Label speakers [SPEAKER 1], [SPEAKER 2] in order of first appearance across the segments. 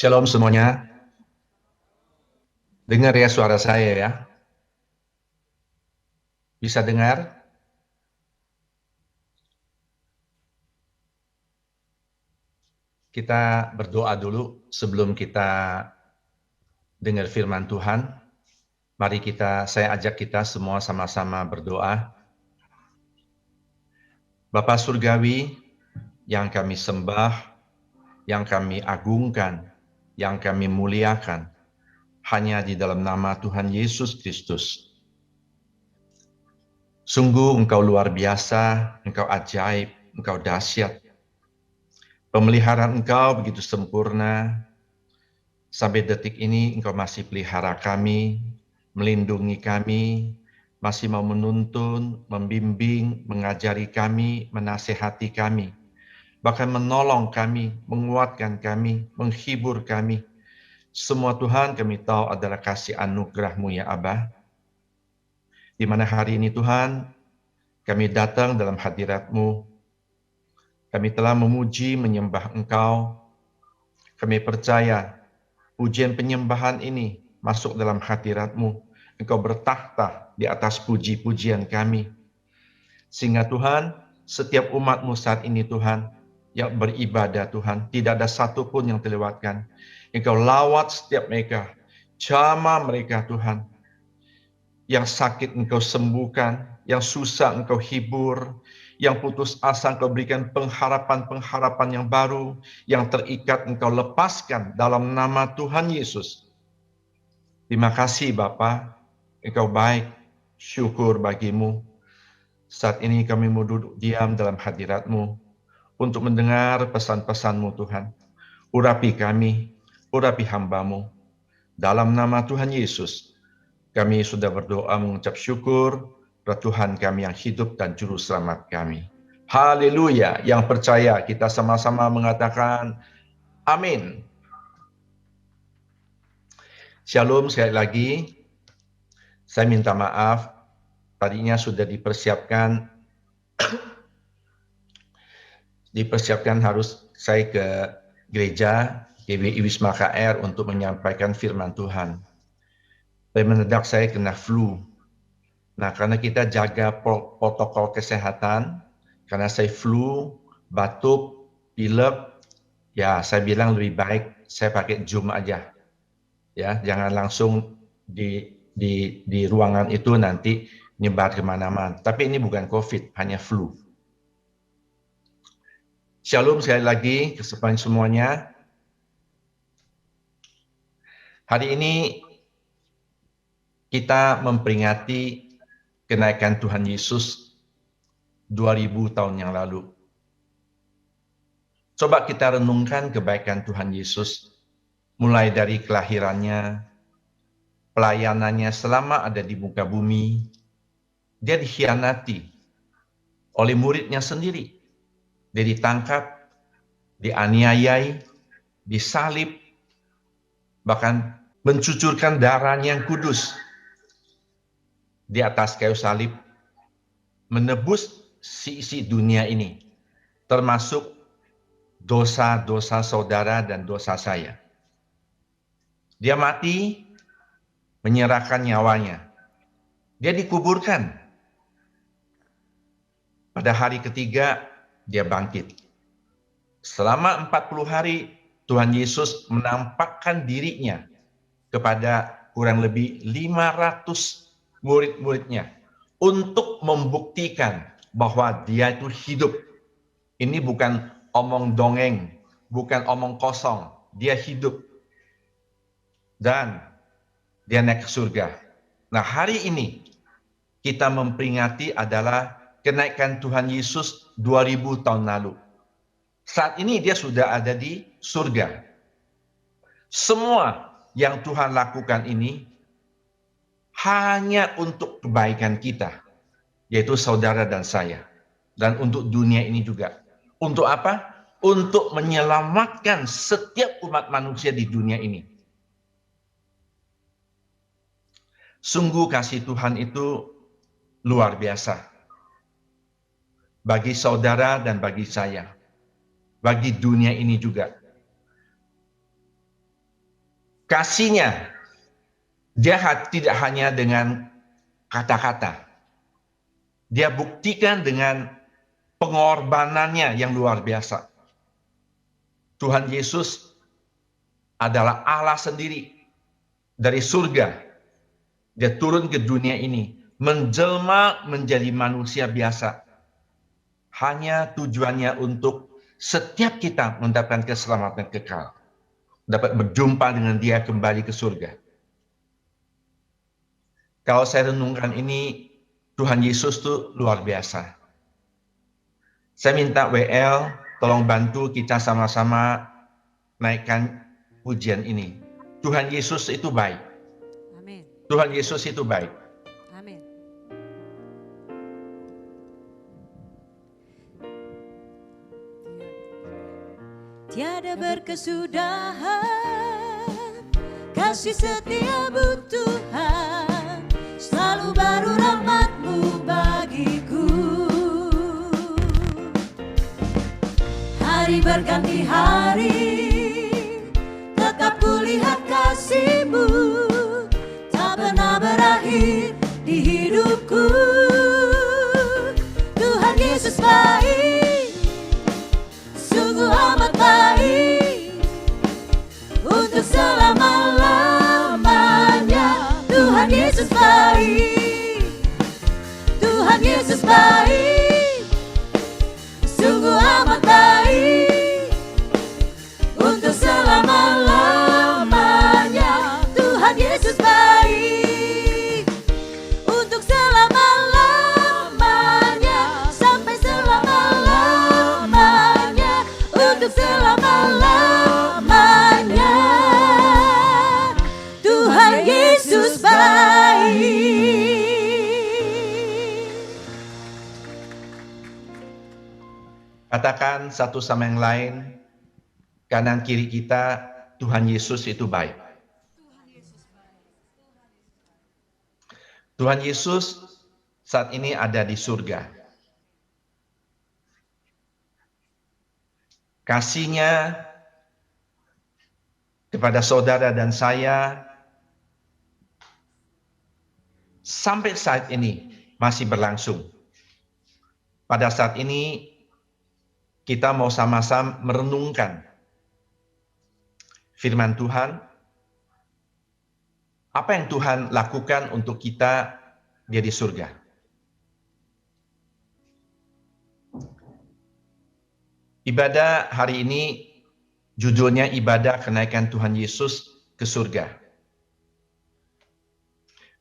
[SPEAKER 1] Shalom semuanya. Dengar ya suara saya ya. Bisa dengar? Kita berdoa dulu sebelum kita dengar firman Tuhan. Mari saya ajak kita semua sama-sama berdoa. Bapa Surgawi yang kami sembah, yang kami agungkan, yang kami muliakan, hanya di dalam nama Tuhan Yesus Kristus. Sungguh Engkau luar biasa, Engkau ajaib, Engkau dahsyat. Pemeliharaan Engkau begitu sempurna. Sampai detik ini Engkau masih pelihara kami, melindungi kami, masih mau menuntun, membimbing, mengajari kami, menasehati kami, bahkan menolong kami, menguatkan kami, menghibur kami. Semua Tuhan kami tahu adalah kasih anugerah-Mu ya Abah. Di mana hari ini Tuhan, kami datang dalam hadirat-Mu, kami telah memuji, menyembah Engkau, kami percaya pujian penyembahan ini masuk dalam hadirat-Mu. Engkau bertakhta di atas puji-pujian kami. Sehingga Tuhan, setiap umat-Mu saat ini Tuhan, yang beribadah Tuhan, tidak ada satupun yang terlewatkan. Engkau lawat setiap mereka, jamah mereka Tuhan. Yang sakit Engkau sembuhkan, yang susah Engkau hibur, yang putus asa Engkau berikan pengharapan-pengharapan yang baru, yang terikat Engkau lepaskan dalam nama Tuhan Yesus. Terima kasih Bapa, Engkau baik, syukur bagimu. Saat ini kami mau duduk diam dalam hadirat-Mu untuk mendengar pesan-pesan-Mu Tuhan. Urapi kami, urapi hamba-Mu. Dalam nama Tuhan Yesus, kami sudah berdoa mengucap syukur kepada Tuhan kami yang hidup dan juru selamat kami. Haleluya, yang percaya kita sama-sama mengatakan amin. Shalom sekali lagi. Saya minta maaf, tadinya sudah dipersiapkan harus saya ke gereja GBI Wisma KR untuk menyampaikan firman Tuhan. Dan mendadak saya kena flu. Nah, karena kita jaga protokol kesehatan, karena saya flu, batuk, pilek, ya saya bilang lebih baik saya pakai Zoom aja. Ya, jangan langsung di ruangan itu nanti nyebar kemana-mana. Tapi ini bukan COVID, hanya flu. Shalom sekali lagi kepada semuanya. Hari ini kita memperingati kenaikan Tuhan Yesus 2000 tahun yang lalu. Coba kita renungkan kebaikan Tuhan Yesus, mulai dari kelahirannya, pelayanannya selama ada di muka bumi. Dia dikhianati oleh muridnya sendiri. Dia ditangkap, dianiayai, disalib, bahkan mencucurkan darahnya yang kudus di atas kayu salib, menebus isi dunia ini, termasuk dosa-dosa saudara dan dosa saya. Dia mati, menyerahkan nyawanya. Dia dikuburkan. Pada hari ketiga, dia bangkit. Selama 40 hari, Tuhan Yesus menampakkan dirinya kepada kurang lebih 500 murid-muridnya untuk membuktikan bahwa dia itu hidup. Ini bukan omong dongeng, bukan omong kosong. Dia hidup. Dan dia naik ke surga. Nah, hari ini kita memperingati adalah kenaikan Tuhan Yesus 2000 tahun lalu. Saat ini dia sudah ada di surga. Semua yang Tuhan lakukan ini hanya untuk kebaikan kita, yaitu saudara dan saya. Dan untuk dunia ini juga. Untuk apa? Untuk menyelamatkan setiap umat manusia di dunia ini. Sungguh kasih Tuhan itu luar biasa. Bagi saudara dan bagi saya. Bagi dunia ini juga. Kasih-Nya, Dia tidak hanya dengan kata-kata. Dia buktikan dengan pengorbanannya yang luar biasa. Tuhan Yesus adalah Allah sendiri dari surga. Dia turun ke dunia ini, menjelma menjadi manusia biasa. Hanya tujuannya untuk setiap kita mendapatkan keselamatan kekal. Dapat berjumpa dengan Dia kembali ke surga. Kalau saya renungkan ini, Tuhan Yesus itu luar biasa. Saya minta WL, tolong bantu kita sama-sama naikkan pujian ini. Tuhan Yesus itu baik.
[SPEAKER 2] Amin.
[SPEAKER 1] Tuhan Yesus itu baik.
[SPEAKER 2] Amin. Tiada berkesudahan kasih setiamu Tuhan, selalu baru rahmat-Mu bagiku. Hari berganti hari, tetap kulihat kasih-Mu, tak pernah berakhir di hidupku. Tuhan Yesus baik, sungguh amat baik, untuk selama-lamanya. Tuhan Yesus baik, Tuhan Yesus baik, sungguh amat baik, untuk selama-lamanya. Tuhan Yesus baik, untuk selama-lamanya, sampai selama-lamanya, untuk selama-lamanya. Tuhan Yesus baik.
[SPEAKER 1] Katakan satu sama yang lain, kanan kiri kita, Tuhan Yesus itu baik. Tuhan Yesus saat ini ada di surga. Kasih-Nya kepada saudara dan saya sampai saat ini masih berlangsung. Pada saat ini kita mau sama-sama merenungkan firman Tuhan. Apa yang Tuhan lakukan untuk kita dia di surga? Ibadah hari ini judulnya ibadah kenaikan Tuhan Yesus ke surga.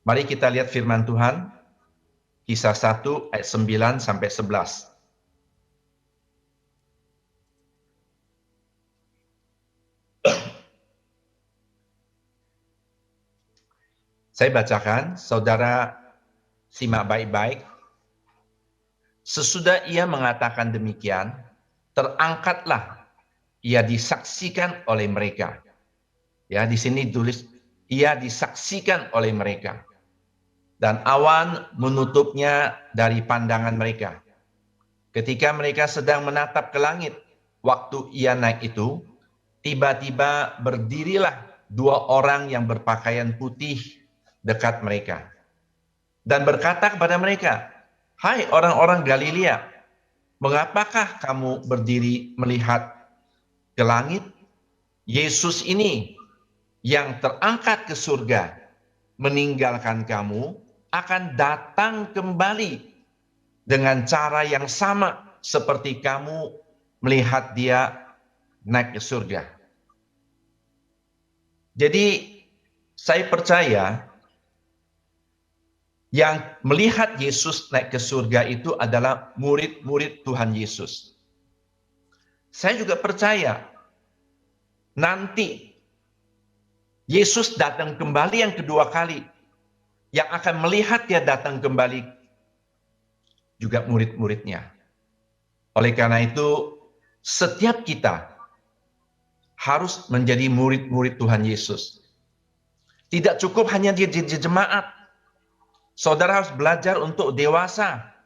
[SPEAKER 1] Mari kita lihat firman Tuhan, Kisah 1 ayat 9 sampai 11. Saya bacakan, saudara simak baik-baik. Sesudah ia mengatakan demikian, terangkatlah ia disaksikan oleh mereka. Ya, di sini tulis ia disaksikan oleh mereka. Dan awan menutupnya dari pandangan mereka. Ketika mereka sedang menatap ke langit, waktu ia naik itu, tiba-tiba berdirilah dua orang yang berpakaian putih dekat mereka. Dan berkata kepada mereka, "Hai orang-orang Galilea, mengapakah kamu berdiri melihat ke langit? Yesus ini yang terangkat ke surga, meninggalkan kamu, akan datang kembali dengan cara yang sama seperti kamu melihat dia naik ke surga." Jadi saya percaya yang melihat Yesus naik ke surga itu adalah murid-murid Tuhan Yesus. Saya juga percaya nanti Yesus datang kembali yang kedua kali. Yang akan melihat dia datang kembali juga murid-muridnya. Oleh karena itu, setiap kita harus menjadi murid-murid Tuhan Yesus. Tidak cukup hanya di jemaat. Saudara harus belajar untuk dewasa,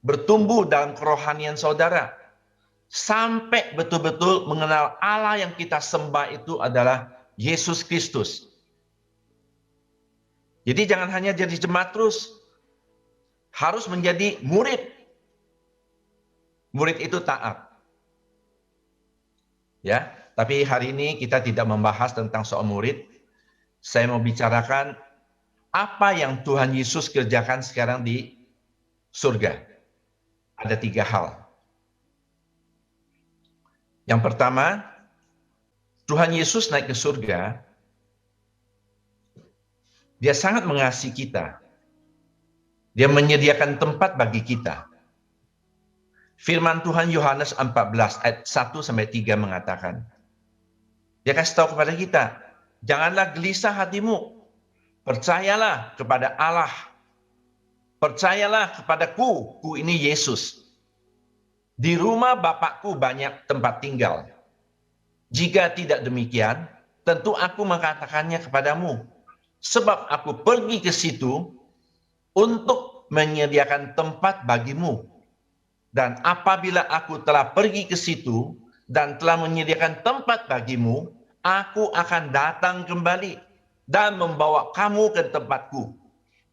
[SPEAKER 1] bertumbuh dalam kerohanian saudara, sampai betul-betul mengenal Allah yang kita sembah itu adalah Yesus Kristus. Jadi jangan hanya jadi jemaat terus, harus menjadi murid. Murid itu taat. Ya, tapi hari ini kita tidak membahas tentang soal murid. Saya mau bicarakan apa yang Tuhan Yesus kerjakan sekarang di surga. Ada 3 hal. Yang pertama, Tuhan Yesus naik ke surga. Dia sangat mengasihi kita. Dia menyediakan tempat bagi kita. Firman Tuhan Yohanes 14 ayat 1-3 mengatakan, dia kasih tahu kepada kita, janganlah gelisah hatimu, percayalah kepada Allah, percayalah kepadaku, ku ini Yesus. Di rumah Bapakku banyak tempat tinggal. Jika tidak demikian, tentu aku mengatakannya kepadamu, sebab aku pergi ke situ untuk menyediakan tempat bagimu. Dan apabila aku telah pergi ke situ dan telah menyediakan tempat bagimu, aku akan datang kembali dan membawa kamu ke tempatku,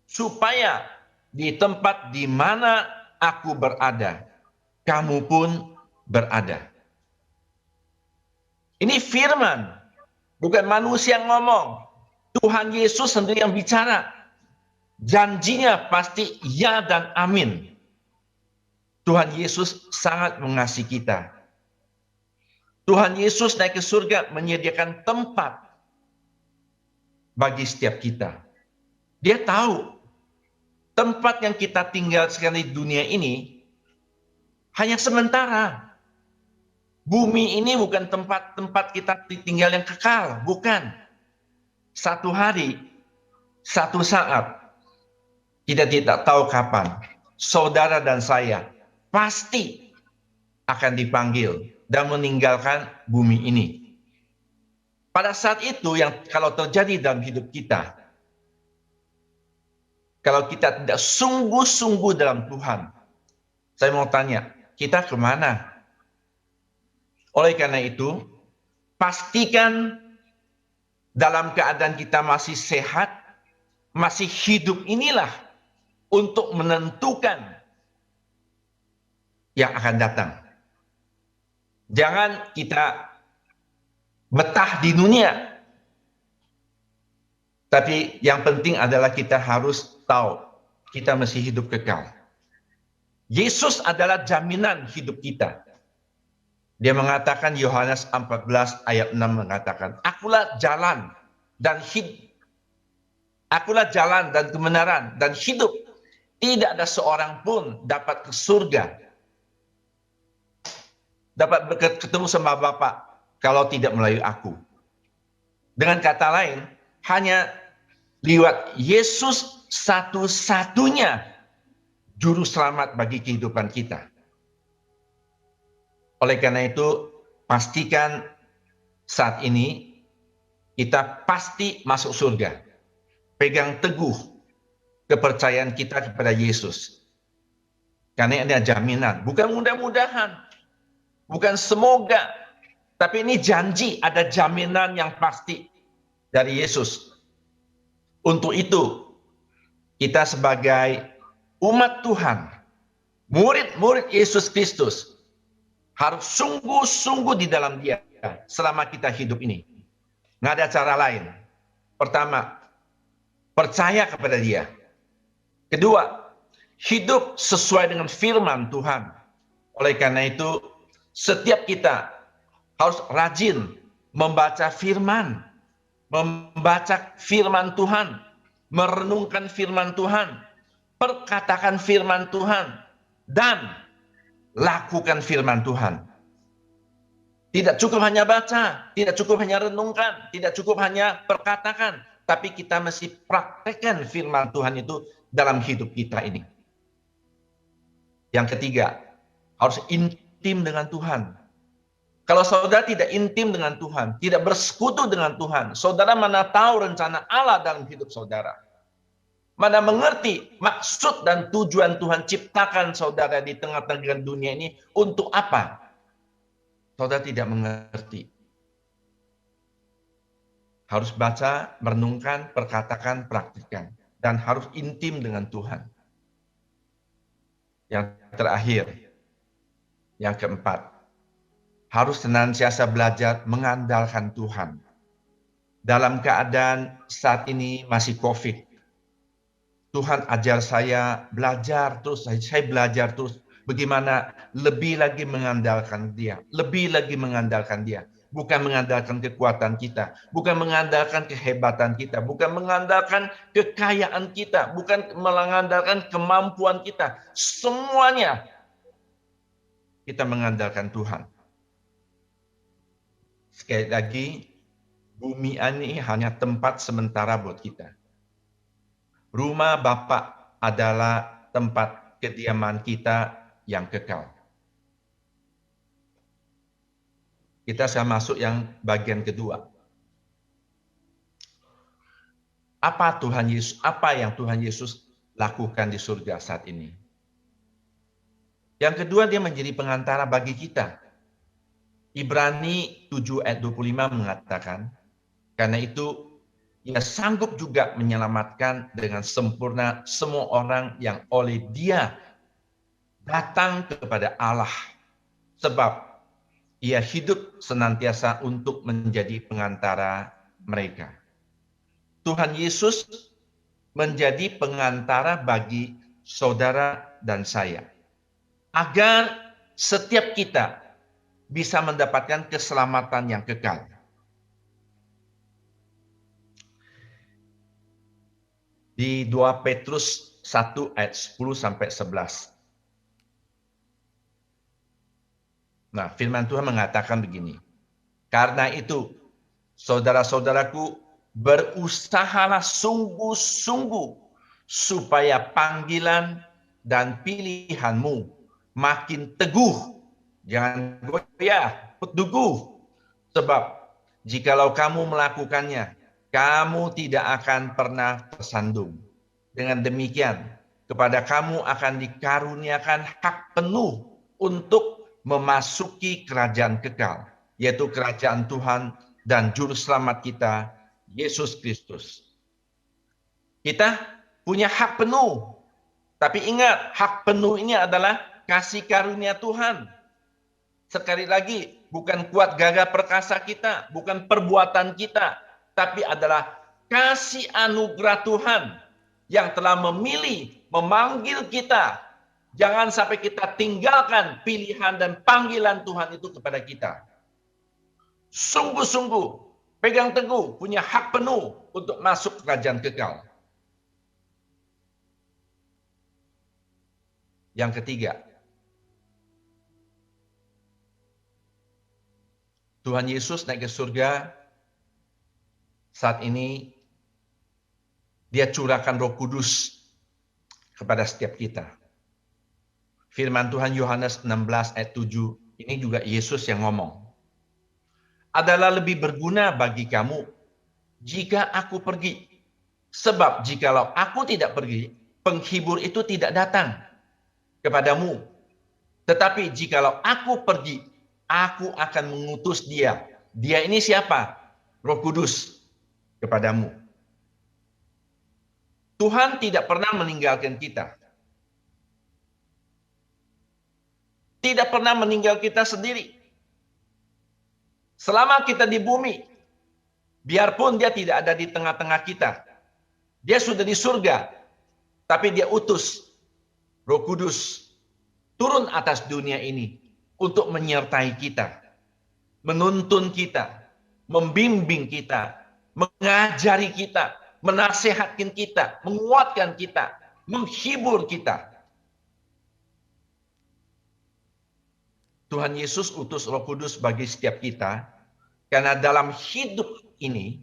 [SPEAKER 1] supaya di tempat di mana aku berada, kamu pun berada. Ini firman, bukan manusia yang ngomong. Tuhan Yesus sendiri yang bicara. Janjinya pasti ya dan amin. Tuhan Yesus sangat mengasihi kita. Tuhan Yesus naik ke surga menyediakan tempat bagi setiap kita. Dia tahu tempat yang kita tinggal sekarang di dunia ini hanya sementara. Bumi ini bukan tempat kita tinggal yang kekal, bukan. Satu hari, satu saat, kita tidak tahu kapan, saudara dan saya pasti akan dipanggil dan meninggalkan bumi ini. Pada saat itu yang kalau terjadi dalam hidup kita, kalau kita tidak sungguh-sungguh dalam Tuhan, saya mau tanya, kita kemana? Oleh karena itu, pastikan dalam keadaan kita masih sehat, masih hidup inilah untuk menentukan yang akan datang. Jangan kita betah di dunia. Tapi yang penting adalah kita harus tahu kita masih hidup kekal. Yesus adalah jaminan hidup kita. Dia mengatakan, Yohanes 14 ayat 6 mengatakan, akulah jalan dan hidup. Akulah jalan dan kebenaran dan hidup. Tidak ada seorang pun dapat ke surga, dapat ketemu sama Bapa kalau tidak melalui aku. Dengan kata lain, hanya lewat Yesus satu-satunya juru selamat bagi kehidupan kita. Oleh karena itu, pastikan saat ini kita pasti masuk surga. Pegang teguh kepercayaan kita kepada Yesus. Karena ini jaminan, bukan mudah-mudahan, bukan semoga, tapi ini janji, ada jaminan yang pasti dari Yesus. Untuk itu, kita sebagai umat Tuhan, murid-murid Yesus Kristus, harus sungguh-sungguh di dalam Dia selama kita hidup ini. Nggak ada cara lain. Pertama, percaya kepada Dia. Kedua, hidup sesuai dengan firman Tuhan. Oleh karena itu, setiap kita harus rajin membaca firman, membaca firman Tuhan, merenungkan firman Tuhan, perkatakan firman Tuhan, dan lakukan firman Tuhan. Tidak cukup hanya baca, tidak cukup hanya renungkan, tidak cukup hanya perkatakan, tapi kita mesti praktekkan firman Tuhan itu dalam hidup kita ini. Yang ketiga, harus intim dengan Tuhan. Kalau saudara tidak intim dengan Tuhan, tidak bersekutu dengan Tuhan, saudara mana tahu rencana Allah dalam hidup saudara? Mana mengerti maksud dan tujuan Tuhan ciptakan saudara di tengah-tengah dunia ini untuk apa? Saudara tidak mengerti. Harus baca, merenungkan, perkatakan, praktikkan. Dan harus intim dengan Tuhan. Yang terakhir, yang keempat, harus senantiasa belajar mengandalkan Tuhan. Dalam keadaan saat ini masih COVID, Tuhan ajar saya belajar terus, saya belajar terus bagaimana lebih lagi mengandalkan Dia, lebih lagi mengandalkan Dia. Bukan mengandalkan kekuatan kita, bukan mengandalkan kehebatan kita, bukan mengandalkan kekayaan kita, bukan mengandalkan kemampuan kita. Semuanya kita mengandalkan Tuhan. Sekali lagi, bumi ini hanya tempat sementara buat kita. Rumah Bapa adalah tempat kediaman kita yang kekal. Kita sekarang masuk yang bagian kedua. Apa yang Tuhan Yesus lakukan di surga saat ini? Yang kedua, dia menjadi pengantara bagi kita. Ibrani 7 ayat 25 mengatakan, karena itu Ia sanggup juga menyelamatkan dengan sempurna semua orang yang oleh Dia datang kepada Allah. Sebab Ia hidup senantiasa untuk menjadi pengantara mereka. Tuhan Yesus menjadi pengantara bagi saudara dan saya. Agar setiap kita bisa mendapatkan keselamatan yang kekal. Di 2 Petrus 1 ayat 10-11. Nah, firman Tuhan mengatakan begini. Karena itu, saudara-saudaraku, berusahalah sungguh-sungguh supaya panggilan dan pilihanmu makin teguh. Jangan goyah, teguh. Sebab jikalau kamu melakukannya, kamu tidak akan pernah tersandung. Dengan demikian, kepada kamu akan dikaruniakan hak penuh untuk memasuki kerajaan kekal, yaitu kerajaan Tuhan dan Juru Selamat kita, Yesus Kristus. Kita punya hak penuh. Tapi ingat, hak penuh ini adalah kasih karunia Tuhan. Sekali lagi, bukan kuat gagah perkasa kita, bukan perbuatan kita, tapi adalah kasih anugerah Tuhan yang telah memilih, memanggil kita. Jangan sampai kita tinggalkan pilihan dan panggilan Tuhan itu kepada kita. Sungguh-sungguh, pegang teguh, punya hak penuh untuk masuk kerajaan kekal. Yang ketiga, Tuhan Yesus naik ke surga. Saat ini, Dia curahkan Roh Kudus kepada setiap kita. Firman Tuhan Yohanes 16 ayat 7, ini juga Yesus yang ngomong. Adalah lebih berguna bagi kamu jika aku pergi. Sebab jikalau aku tidak pergi, penghibur itu tidak datang kepadamu. Tetapi jikalau aku pergi, aku akan mengutus Dia. Dia ini siapa? Roh Kudus kepadamu. Tuhan tidak pernah meninggalkan kita. Tidak pernah meninggal kita sendiri. Selama kita di bumi, biarpun Dia tidak ada di tengah-tengah kita, Dia sudah di surga, tapi Dia utus Roh Kudus turun atas dunia ini untuk menyertai kita, menuntun kita, membimbing kita, mengajari kita, menasihatkan kita, menguatkan kita, menghibur kita. Tuhan Yesus utus Roh Kudus bagi setiap kita, karena dalam hidup ini,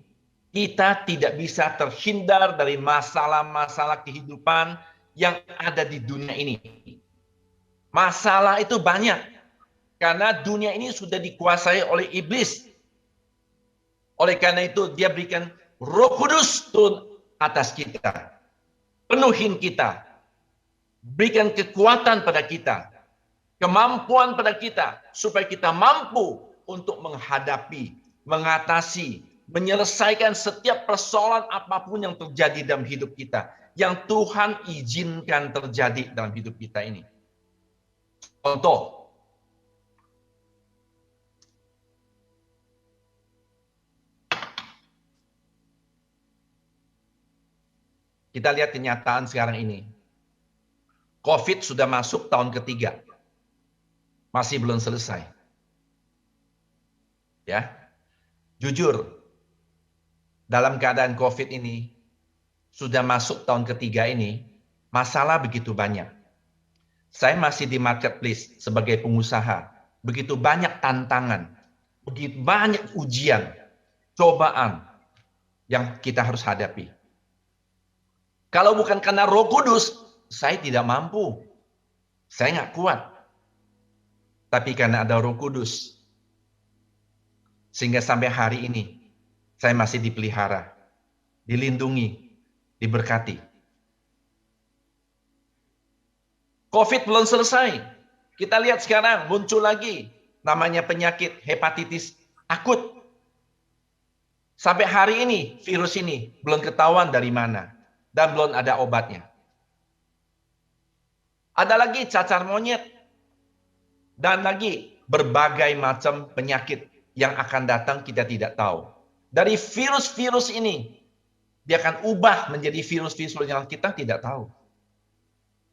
[SPEAKER 1] kita tidak bisa terhindar dari masalah-masalah kehidupan yang ada di dunia ini. Masalah itu banyak, karena dunia ini sudah dikuasai oleh iblis. Oleh karena itu, Dia berikan Roh Kudus turun atas kita. Penuhin kita. Berikan kekuatan pada kita. Kemampuan pada kita supaya kita mampu untuk menghadapi, mengatasi menyelesaikan setiap persoalan apapun yang terjadi dalam hidup kita, yang Tuhan izinkan terjadi dalam hidup kita ini. Contoh, kita lihat kenyataan sekarang ini. COVID sudah masuk tahun ketiga. Masih belum selesai. Ya. Jujur, dalam keadaan COVID ini, sudah masuk tahun ketiga ini, masalah begitu banyak. Saya masih di marketplace sebagai pengusaha. Begitu banyak tantangan. Begitu banyak ujian, cobaan yang kita harus hadapi. Kalau bukan karena Roh Kudus, saya tidak mampu. Saya nggak kuat. Tapi karena ada Roh Kudus, sehingga sampai hari ini, saya masih dipelihara, dilindungi, diberkati. COVID belum selesai. Kita lihat sekarang muncul lagi namanya penyakit hepatitis akut. Sampai hari ini, virus ini belum ketahuan dari mana. Dan belum ada obatnya. Ada lagi cacar monyet. Dan lagi berbagai macam penyakit yang akan datang kita tidak tahu. Dari virus-virus ini, dia akan ubah menjadi virus-virus yang kita tidak tahu.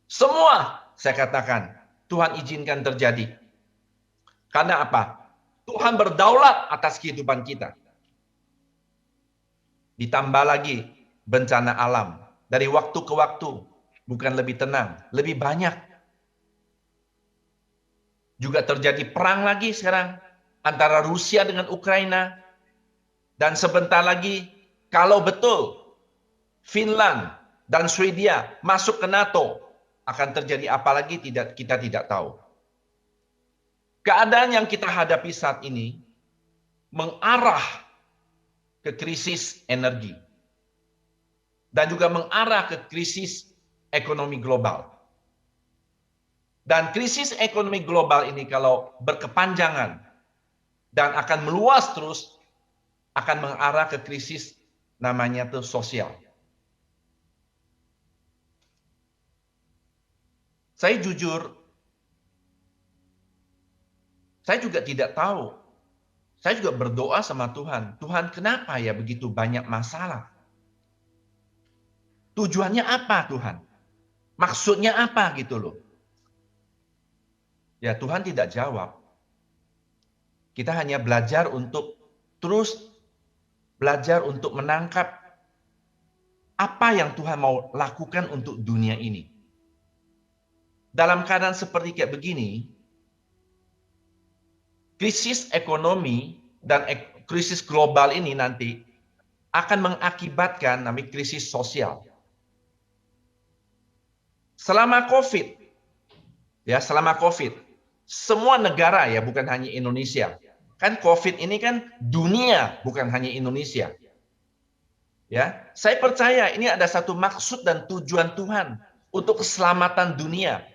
[SPEAKER 1] Semua, saya katakan, Tuhan izinkan terjadi. Karena apa? Tuhan berdaulat atas kehidupan kita. Ditambah lagi bencana alam. Dari waktu ke waktu, bukan lebih tenang, lebih banyak. Juga terjadi perang lagi sekarang antara Rusia dengan Ukraina. Dan sebentar lagi, kalau betul Finland dan Swedia masuk ke NATO, akan terjadi apa lagi kita tidak tahu. Keadaan yang kita hadapi saat ini mengarah ke krisis energi. Dan juga mengarah ke krisis ekonomi global. Dan krisis ekonomi global ini kalau berkepanjangan dan akan meluas terus, akan mengarah ke krisis namanya itu sosial. Saya jujur, saya juga tidak tahu. Saya juga berdoa sama Tuhan. Tuhan, kenapa ya begitu banyak masalah? Tujuannya apa Tuhan? Maksudnya apa gitu loh? Ya Tuhan tidak jawab. Kita hanya belajar untuk terus belajar untuk menangkap apa yang Tuhan mau lakukan untuk dunia ini. Dalam keadaan seperti kayak begini, krisis ekonomi dan krisis global ini nanti akan mengakibatkan namanya krisis sosial. Selama COVID, semua negara ya, bukan hanya Indonesia. Kan COVID ini kan dunia, bukan hanya Indonesia. Ya, saya percaya ini ada satu maksud dan tujuan Tuhan untuk keselamatan dunia.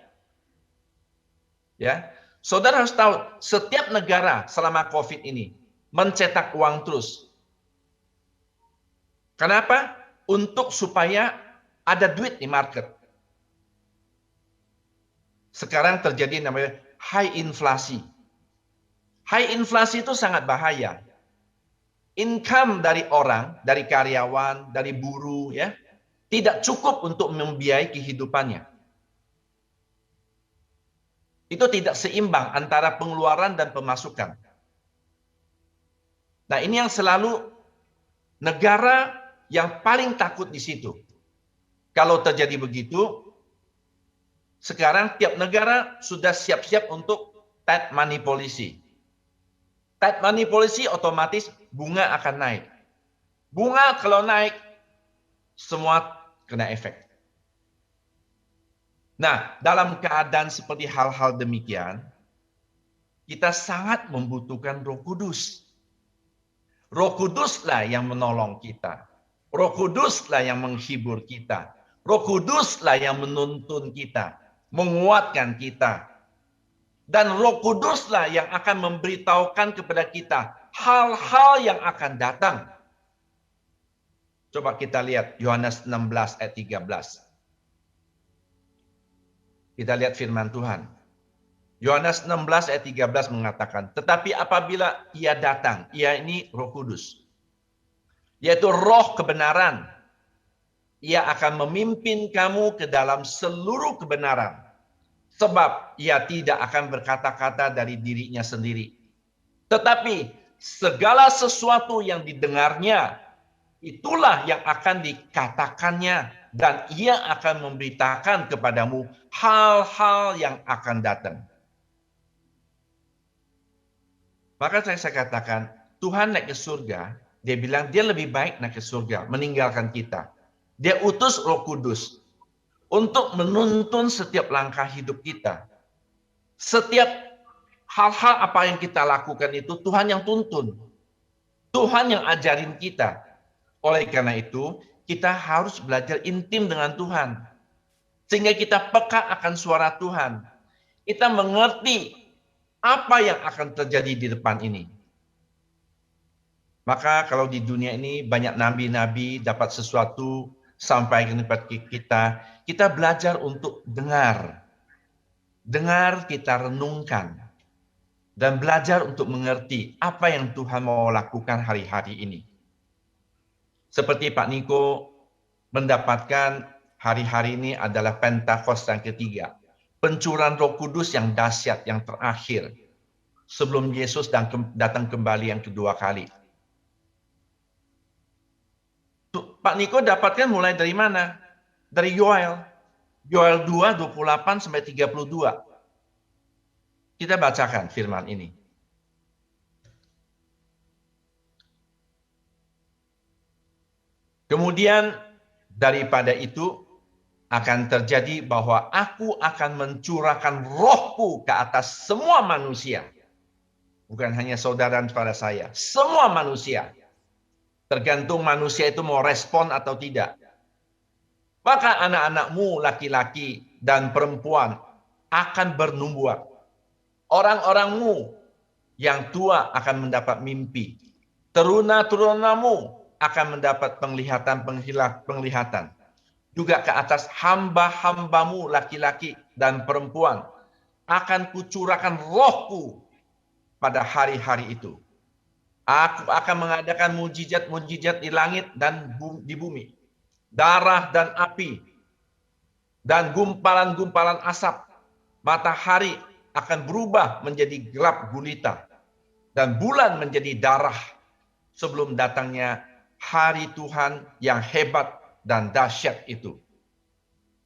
[SPEAKER 1] Ya, saudara harus tahu, setiap negara selama COVID ini mencetak uang terus. Kenapa? Untuk supaya ada duit di market. Sekarang terjadi namanya high inflasi. High inflasi itu sangat bahaya. Income dari orang, dari karyawan, dari buruh, ya, tidak cukup untuk membiayai kehidupannya. Itu tidak seimbang antara pengeluaran dan pemasukan. Nah, ini yang selalu negara yang paling takut di situ. Kalau terjadi begitu, sekarang tiap negara sudah siap-siap untuk tight money policy. Tight money policy otomatis bunga akan naik. Bunga kalau naik, semua kena efek. Nah, dalam keadaan seperti hal-hal demikian, kita sangat membutuhkan Roh Kudus. Roh Kuduslah yang menolong kita. Roh Kuduslah yang menghibur kita. Roh Kuduslah yang menuntun kita, menguatkan kita. Dan Roh Kuduslah yang akan memberitahukan kepada kita hal-hal yang akan datang. Coba kita lihat Yohanes 16 ayat 13. Kita lihat firman Tuhan. Yohanes 16 ayat 13 mengatakan, tetapi apabila ia datang, ia ini Roh Kudus, yaitu roh kebenaran, ia akan memimpin kamu ke dalam seluruh kebenaran. Sebab ia tidak akan berkata-kata dari dirinya sendiri. Tetapi segala sesuatu yang didengarnya, itulah yang akan dikatakannya. Dan ia akan memberitakan kepadamu hal-hal yang akan datang. Maka saya katakan, Tuhan naik ke surga, dia bilang dia lebih baik naik ke surga, meninggalkan kita. Dia utus Roh Kudus untuk menuntun setiap langkah hidup kita. Setiap hal-hal apa yang kita lakukan itu Tuhan yang tuntun. Tuhan yang ajarin kita. Oleh karena itu, kita harus belajar intim dengan Tuhan. Sehingga kita peka akan suara Tuhan. Kita mengerti apa yang akan terjadi di depan ini. Maka kalau di dunia ini banyak nabi-nabi dapat sesuatu sampai kepada kita, kita belajar untuk dengar. Dengar, kita renungkan. Dan belajar untuk mengerti apa yang Tuhan mau lakukan hari-hari ini. Seperti Pak Niko mendapatkan hari-hari ini adalah Pentakost yang ketiga. Pencurahan Roh Kudus yang dahsyat, yang terakhir. Sebelum Yesus datang kembali yang kedua kali. Pak Niko dapatkan mulai dari mana? Dari Yoel. Yoel 2, 28 sampai 32. Kita bacakan firman ini. Kemudian daripada itu akan terjadi bahwa aku akan mencurahkan rohku ke atas semua manusia. Bukan hanya saudara pada saya, semua manusia. Tergantung manusia itu mau respon atau tidak. Maka anak-anakmu laki-laki dan perempuan akan bernubuat. Orang-orangmu yang tua akan mendapat mimpi. Teruna-turunamu akan mendapat penglihatan. Juga ke atas hamba-hambamu laki-laki dan perempuan akan kucurahkan rohku pada hari-hari itu. Aku akan mengadakan mujizat-mujizat di langit dan di bumi. Darah dan api. Dan gumpalan-gumpalan asap. Matahari akan berubah menjadi gelap gulita. Dan bulan menjadi darah. Sebelum datangnya hari Tuhan yang hebat dan dahsyat itu.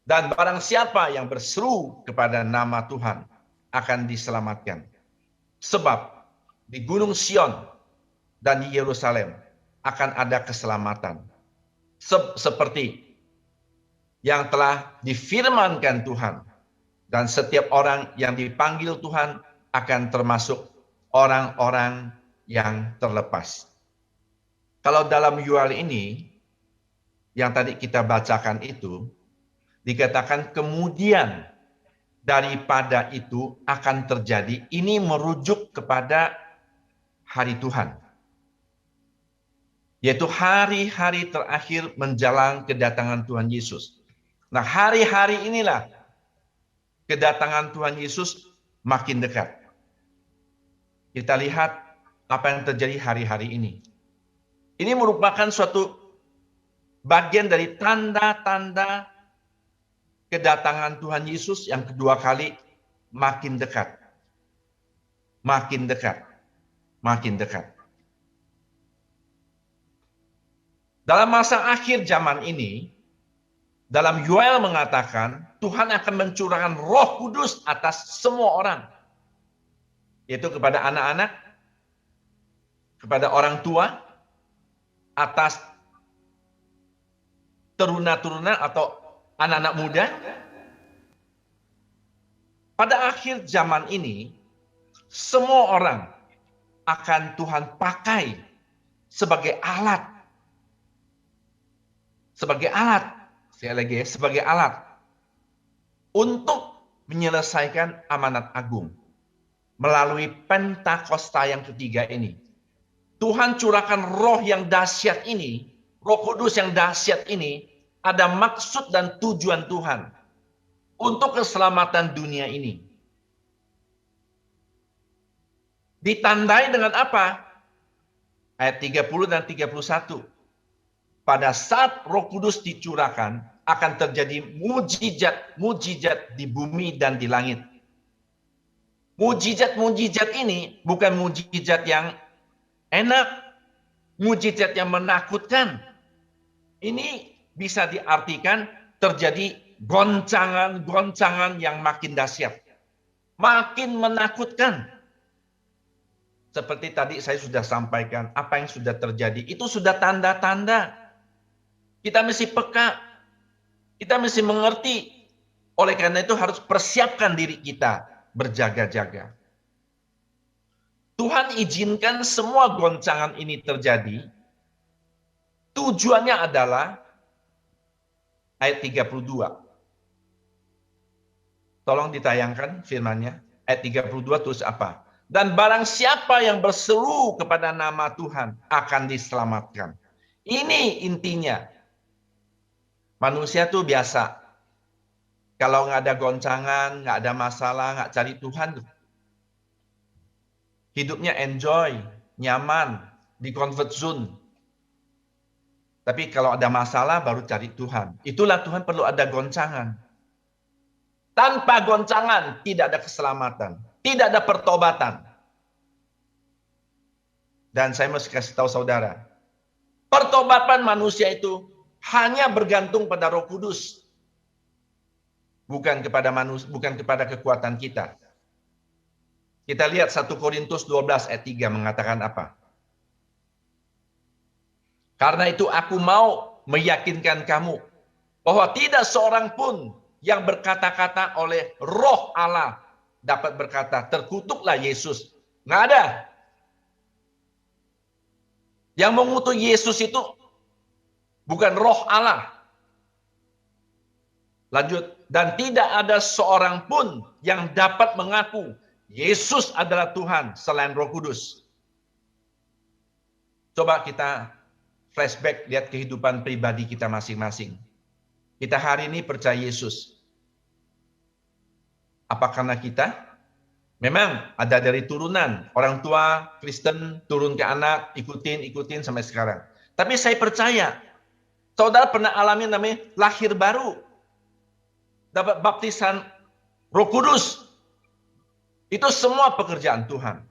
[SPEAKER 1] Dan barang siapa yang berseru kepada nama Tuhan akan diselamatkan. Sebab di Gunung Sion dan di Yerusalem akan ada keselamatan. Seperti yang telah difirmankan Tuhan. Dan setiap orang yang dipanggil Tuhan akan termasuk orang-orang yang terlepas. Kalau dalam Yoel ini, yang tadi kita bacakan itu, dikatakan kemudian daripada itu akan terjadi, ini merujuk kepada hari Tuhan. Yaitu hari-hari terakhir menjelang kedatangan Tuhan Yesus. Nah, hari-hari inilah kedatangan Tuhan Yesus makin dekat. Kita lihat apa yang terjadi hari-hari ini. Ini merupakan suatu bagian dari tanda-tanda kedatangan Tuhan Yesus yang kedua kali makin dekat. Makin dekat. Makin dekat. Dalam masa akhir zaman ini, dalam Yoel mengatakan, Tuhan akan mencurahkan Roh Kudus atas semua orang. Yaitu kepada anak-anak, kepada orang tua, atas teruna-teruna atau anak-anak muda. Pada akhir zaman ini, semua orang akan Tuhan pakai sebagai alat. Sebagai alat. Sekali lagi, sebagai alat. Untuk menyelesaikan amanat agung. Melalui Pentakosta yang ketiga ini. Tuhan curahkan roh yang dahsyat ini Roh Kudus yang dahsyat ini ada maksud dan tujuan Tuhan untuk keselamatan dunia ini. Ditandai dengan apa? Ayat 30 dan 31. Pada saat Roh Kudus dicurahkan, akan terjadi mujizat-mujizat di bumi dan di langit. Mujizat-mujizat ini bukan mujizat yang enak, mujizat yang menakutkan. Ini bisa diartikan terjadi goncangan-goncangan yang makin dahsyat, makin menakutkan. Seperti tadi saya sudah sampaikan, apa yang sudah terjadi, itu sudah tanda-tanda. Kita mesti peka, kita mesti mengerti. Oleh karena itu harus persiapkan diri kita, berjaga-jaga. Tuhan izinkan semua goncangan ini terjadi. Tujuannya adalah ayat 32. Tolong ditayangkan firman-Nya. Ayat 32 tulis apa? Dan barang siapa yang berseru kepada nama Tuhan akan diselamatkan. Ini intinya. Manusia tuh biasa. Kalau nggak ada goncangan, nggak ada masalah, nggak cari Tuhan. Hidupnya enjoy, nyaman, di comfort zone. Tapi kalau ada masalah baru cari Tuhan. Itulah Tuhan perlu ada goncangan. Tanpa goncangan tidak ada keselamatan. Tidak ada pertobatan. Dan saya mesti kasih tahu saudara. Pertobatan manusia itu hanya bergantung pada Roh Kudus. Bukan kepada manusia, bukan kepada kekuatan kita. Kita lihat 1 Korintus 12 ayat 3 mengatakan apa? Karena itu aku mau meyakinkan kamu bahwa tidak seorang pun yang berkata-kata oleh Roh Allah dapat berkata, terkutuklah Yesus. Nggak ada. Yang mengutuk Yesus itu bukan Roh Allah. Lanjut. Dan tidak ada seorang pun yang dapat mengaku Yesus adalah Tuhan selain Roh Kudus. Coba kita flashback, lihat kehidupan pribadi kita masing-masing. Kita hari ini percaya Yesus. Apa karena kita? Memang ada dari turunan. Orang tua Kristen turun ke anak, ikutin sampai sekarang. Tapi saya percaya, saudara pernah alami namanya lahir baru. Dapat baptisan Roh Kudus. Itu semua pekerjaan Tuhan.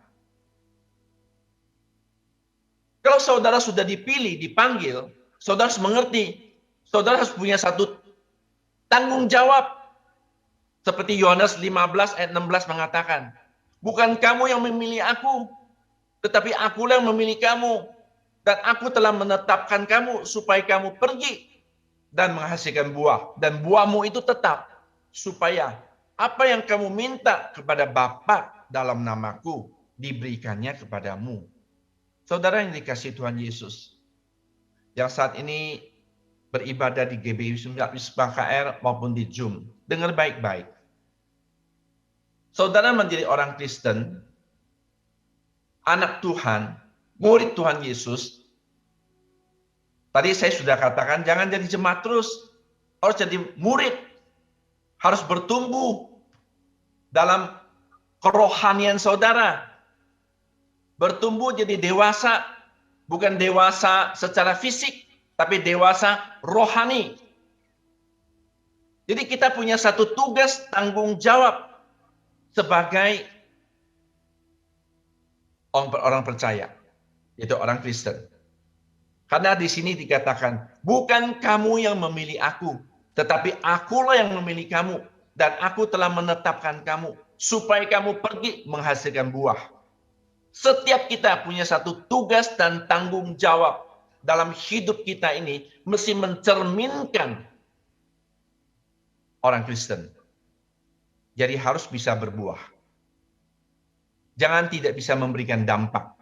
[SPEAKER 1] Kalau saudara sudah dipilih, dipanggil, saudara harus mengerti. Saudara harus punya satu tanggung jawab. Seperti Yohanes 15 ayat 16 mengatakan, bukan kamu yang memilih aku, tetapi akulah yang memilih kamu. Dan aku telah menetapkan kamu supaya kamu pergi dan menghasilkan buah. Dan buahmu itu tetap. Supaya apa yang kamu minta kepada Bapa dalam namaku diberikannya kepadamu. Saudara yang dikasihi Tuhan Yesus, yang saat ini beribadah di GBI Wisma KR maupun di Zoom, dengar baik-baik. Saudara menjadi orang Kristen, anak Tuhan, murid Tuhan Yesus. Tadi saya sudah katakan, jangan jadi jemaat terus, harus jadi murid. Harus bertumbuh dalam kerohanian saudara. Bertumbuh jadi dewasa, bukan dewasa secara fisik, tapi dewasa rohani. Jadi kita punya satu tugas tanggung jawab sebagai orang percaya, yaitu orang Kristen. Karena di sini dikatakan, bukan kamu yang memilih aku, tetapi akulah yang memilih kamu, dan aku telah menetapkan kamu, supaya kamu pergi menghasilkan buah. Setiap kita punya satu tugas dan tanggung jawab dalam hidup kita ini, mesti mencerminkan orang Kristen. Jadi harus bisa berbuah. Jangan tidak bisa memberikan dampak.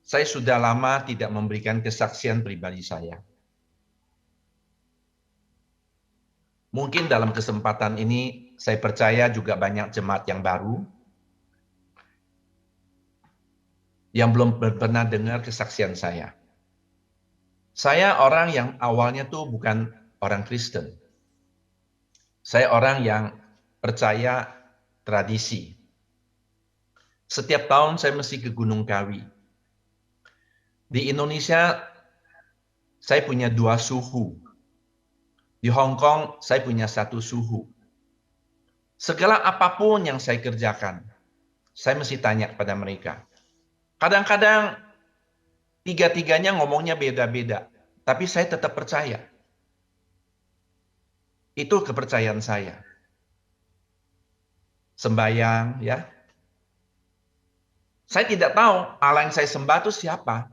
[SPEAKER 1] Saya sudah lama tidak memberikan kesaksian pribadi saya. Mungkin dalam kesempatan ini saya percaya juga banyak jemaat yang baru yang belum pernah dengar kesaksian saya. Saya orang yang awalnya tuh bukan orang Kristen. Saya orang yang percaya tradisi. Setiap tahun saya mesti ke Gunung Kawi. Di Indonesia, saya punya 2 suhu. Di Hong Kong, saya punya 1 suhu. Segala apapun yang saya kerjakan, saya mesti tanya kepada mereka. Kadang-kadang tiga-tiganya ngomongnya beda-beda, tapi saya tetap percaya. Itu kepercayaan saya. Sembayang, ya. Saya tidak tahu Allah yang saya sembah itu siapa.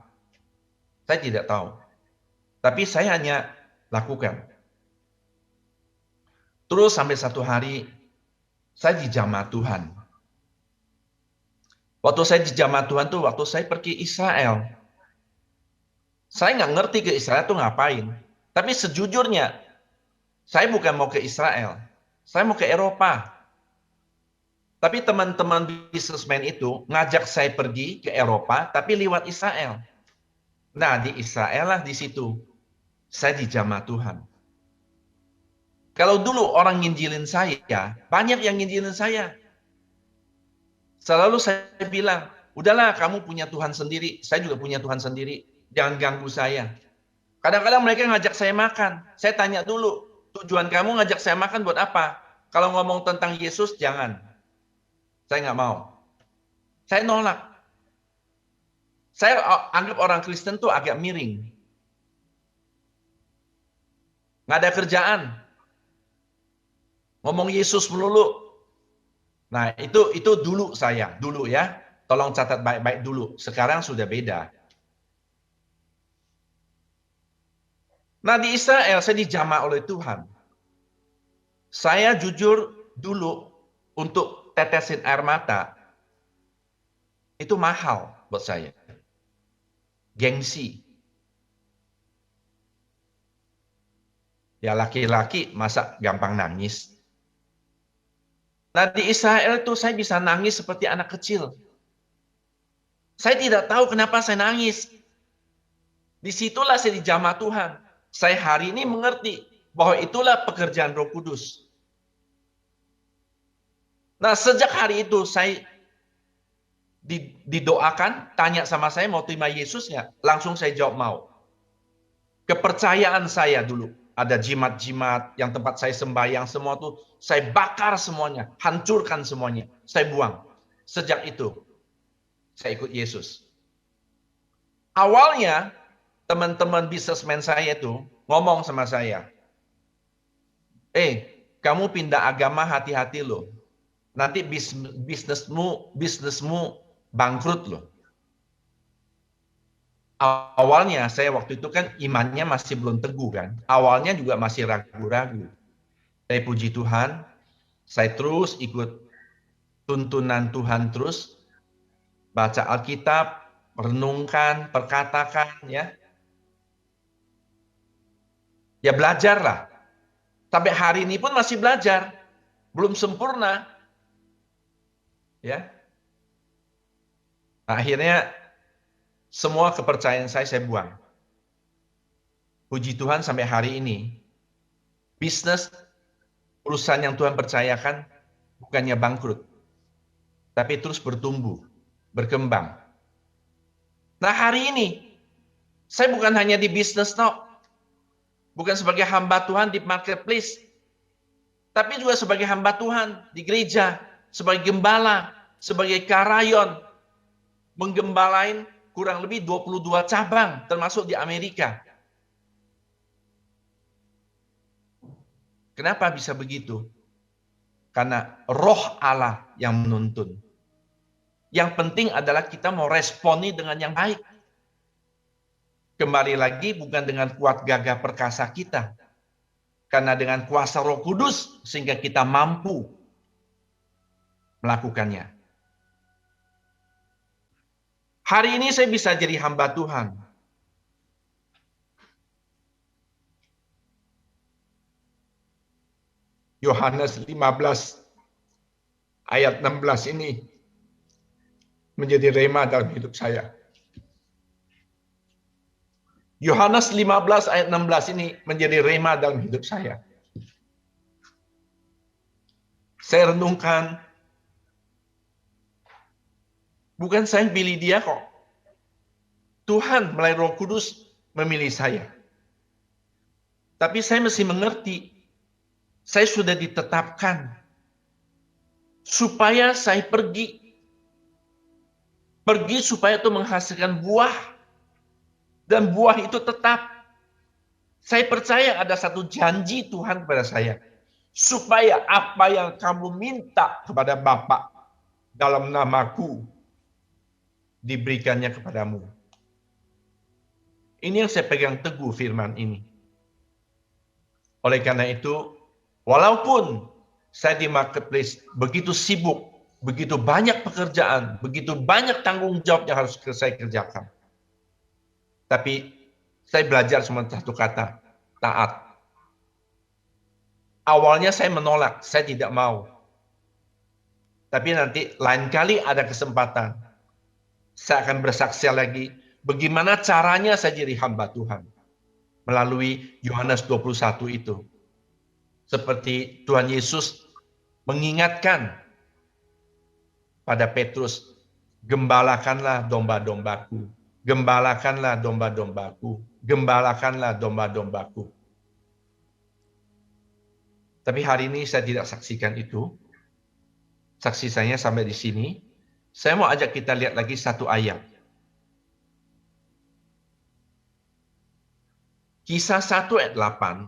[SPEAKER 1] Saya tidak tahu. Tapi saya hanya lakukan. Terus sampai satu hari, saya dijamah Tuhan. Waktu saya dijamah Tuhan tuh, waktu saya pergi Israel. Saya nggak ngerti ke Israel tuh ngapain. Tapi sejujurnya, saya bukan mau ke Israel. Saya mau ke Eropa. Tapi teman-teman businessman itu ngajak saya pergi ke Eropa, tapi lewat Israel. Nah, di Israel lah di situ. Saya dijamah Tuhan. Kalau dulu orang nginjilin saya, banyak yang nginjilin saya. Selalu saya bilang, udahlah kamu punya Tuhan sendiri, saya juga punya Tuhan sendiri. Jangan ganggu saya. Kadang-kadang mereka ngajak saya makan. Saya tanya dulu, tujuan kamu ngajak saya makan buat apa? Kalau ngomong tentang Yesus, jangan. Saya nggak mau. Saya nolak. Saya anggap orang Kristen tuh agak miring. Nggak ada kerjaan. Ngomong Yesus melulu. Nah, itu dulu saya, dulu ya. Tolong catat baik-baik dulu. Sekarang sudah beda. Nah, di Israel saya dijamah oleh Tuhan. Saya jujur dulu untuk tetesin air mata itu mahal buat saya. Gengsi. Ya laki-laki masa gampang nangis. Nah, di Israel itu saya bisa nangis seperti anak kecil. Saya tidak tahu kenapa saya nangis. Disitulah saya dijamah Tuhan. Saya hari ini mengerti bahwa itulah pekerjaan Roh Kudus. Nah, sejak hari itu saya didoakan, tanya sama saya mau terima Yesus nggak? Langsung saya jawab mau. Kepercayaan saya dulu. Ada jimat-jimat yang tempat saya sembahyang semua tuh saya bakar semuanya, hancurkan semuanya, saya buang. Sejak itu saya ikut Yesus. Awalnya teman-teman businessman saya itu ngomong sama saya, kamu pindah agama hati-hati loh. Nanti bisnismu bangkrut loh. Awalnya saya waktu itu kan imannya masih belum teguh kan. Awalnya juga masih ragu-ragu. Saya puji Tuhan, saya terus ikut tuntunan Tuhan terus. Baca Alkitab, renungkan, perkatakan ya. Ya belajarlah. Sampai hari ini pun masih belajar. Belum sempurna. Ya. Nah, akhirnya semua kepercayaan saya buang. Puji Tuhan sampai hari ini, bisnis, urusan yang Tuhan percayakan, bukannya bangkrut, tapi terus bertumbuh, berkembang. Nah hari ini, saya bukan hanya di bisnis, bukan sebagai hamba Tuhan di marketplace, tapi juga sebagai hamba Tuhan di gereja, sebagai gembala, sebagai karayon, menggembalain kurang lebih 22 cabang, termasuk di Amerika. Kenapa bisa begitu? Karena roh Allah yang menuntun. Yang penting adalah kita mau responi dengan yang baik. Kembali lagi bukan dengan kuat gagah perkasa kita. Karena dengan kuasa Roh Kudus sehingga kita mampu melakukannya. Hari ini saya bisa jadi hamba Tuhan. Yohanes 15 ayat 16 ini. menjadi rema dalam hidup saya. Yohanes 15 ayat 16 ini menjadi rema dalam hidup saya. Saya renungkan, bukan saya yang pilih dia kok. Tuhan melalui Roh Kudus memilih saya. Tapi saya mesti mengerti, saya sudah ditetapkan supaya saya pergi. Pergi supaya itu menghasilkan buah. Dan buah itu tetap. Saya percaya ada satu janji Tuhan kepada saya. Supaya apa yang kamu minta kepada Bapa dalam namaku, diberikannya kepadamu. Ini yang saya pegang teguh firman ini. Oleh karena itu, walaupun saya di marketplace begitu sibuk, begitu banyak pekerjaan, begitu banyak tanggung jawab yang harus saya kerjakan. Tapi saya belajar cuma satu kata, taat. Awalnya saya menolak, saya tidak mau. Tapi nanti lain kali ada kesempatan, saya akan bersaksi lagi bagaimana caranya saya jadi hamba Tuhan. Melalui Yohanes 21 itu. Seperti Tuhan Yesus mengingatkan pada Petrus, gembalakanlah domba-dombaku, gembalakanlah domba-dombaku, gembalakanlah domba-dombaku. Tapi hari ini saya tidak saksikan itu. Saksi saya sampai di sini. Saya mau ajak kita lihat lagi satu ayat. Kisah 1 ayat 8.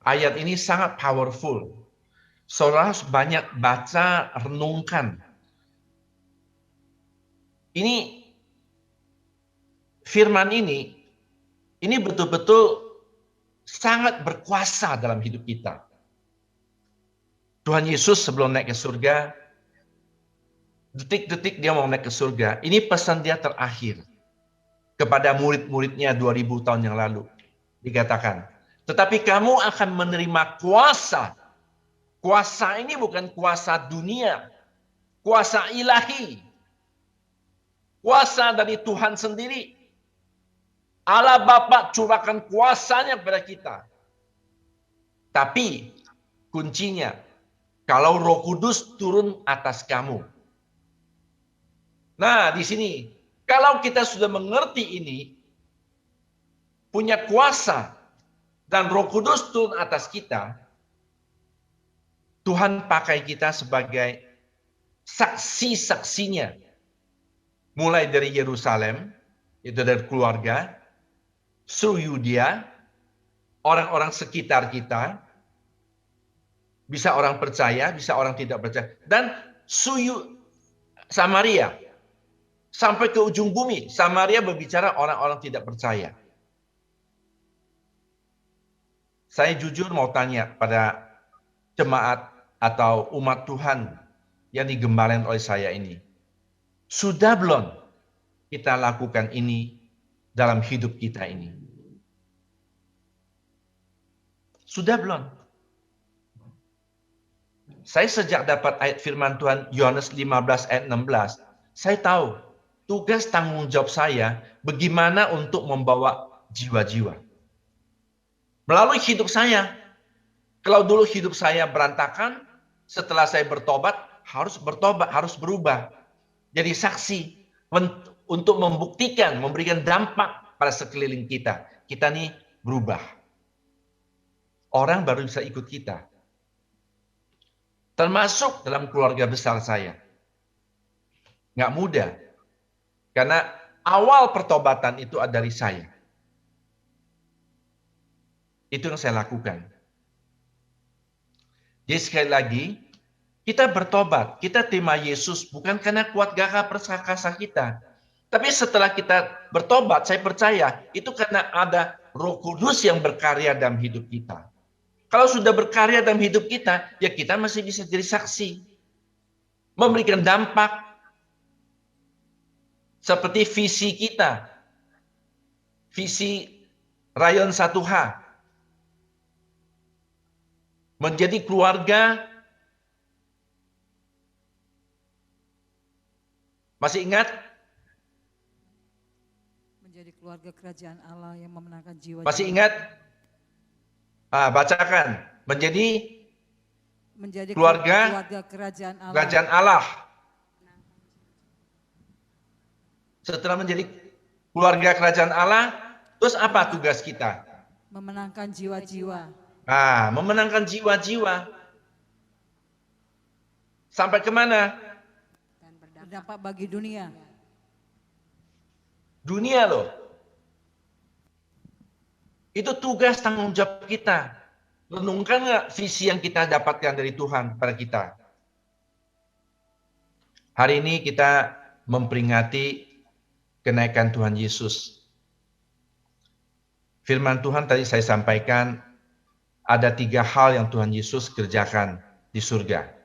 [SPEAKER 1] Ayat ini sangat powerful. Saudara harus banyak baca, renungkan. Ini firman ini betul-betul sangat berkuasa dalam hidup kita. Tuhan Yesus sebelum naik ke surga, detik-detik dia mau naik ke surga, ini pesan dia terakhir kepada murid-muridnya 2000 tahun yang lalu. Dikatakan, tetapi kamu akan menerima kuasa. Kuasa ini bukan kuasa dunia, kuasa ilahi. Kuasa dari Tuhan sendiri. Allah Bapa curahkan kuasanya kepada kita. Tapi kuncinya, kalau Roh Kudus turun atas kamu. Nah, di sini, kalau kita sudah mengerti ini, punya kuasa, dan Roh Kudus turun atas kita, Tuhan pakai kita sebagai saksi-saksinya. Mulai dari Yerusalem, itu dari keluarga, seluruh Yudea, orang-orang sekitar kita, bisa orang percaya, bisa orang tidak percaya, dan suyu Samaria, sampai ke ujung bumi. Samaria berbicara orang-orang tidak percaya. Saya jujur mau tanya pada jemaat atau umat Tuhan yang digembalain oleh saya ini. Sudah belum kita lakukan ini dalam hidup kita ini? Sudah belum? Saya sejak dapat ayat firman Tuhan Yohanes 15 ayat 16, saya tahu tugas tanggung jawab saya bagaimana untuk membawa jiwa-jiwa. Melalui hidup saya. Kalau dulu hidup saya berantakan, setelah saya bertobat, harus berubah. Jadi saksi untuk membuktikan, memberikan dampak pada sekeliling kita. Kita nih berubah. Orang baru bisa ikut kita. Termasuk dalam keluarga besar saya. Nggak mudah. Karena awal pertobatan itu ada dari saya. Itu yang saya lakukan. Jadi sekali lagi, kita bertobat, kita terima Yesus bukan karena kuat gagah perkasa kita. Tapi setelah kita bertobat, saya percaya itu karena ada Roh Kudus yang berkarya dalam hidup kita. Kalau sudah berkarya dalam hidup kita, ya kita masih bisa jadi saksi. Memberikan dampak. Seperti visi kita. Visi Rayon 1H. Menjadi keluarga Masih ingat?
[SPEAKER 2] Menjadi keluarga kerajaan Allah yang memenangkan jiwa.
[SPEAKER 1] Masih ingat? Bacakan.
[SPEAKER 2] Menjadi
[SPEAKER 1] keluarga
[SPEAKER 2] kerajaan Allah.
[SPEAKER 1] Kerajaan Allah. Setelah menjadi keluarga kerajaan Allah, terus apa tugas kita?
[SPEAKER 2] Memenangkan jiwa-jiwa.
[SPEAKER 1] Memenangkan jiwa-jiwa. Sampai kemana?
[SPEAKER 2] Berdampak bagi dunia.
[SPEAKER 1] Dunia loh. Itu tugas tanggung jawab kita. Renungkan nggak visi yang kita dapatkan dari Tuhan pada kita? Hari ini kita memperingati kenaikan Tuhan Yesus. Firman Tuhan tadi saya sampaikan, ada 3 hal yang Tuhan Yesus kerjakan di surga.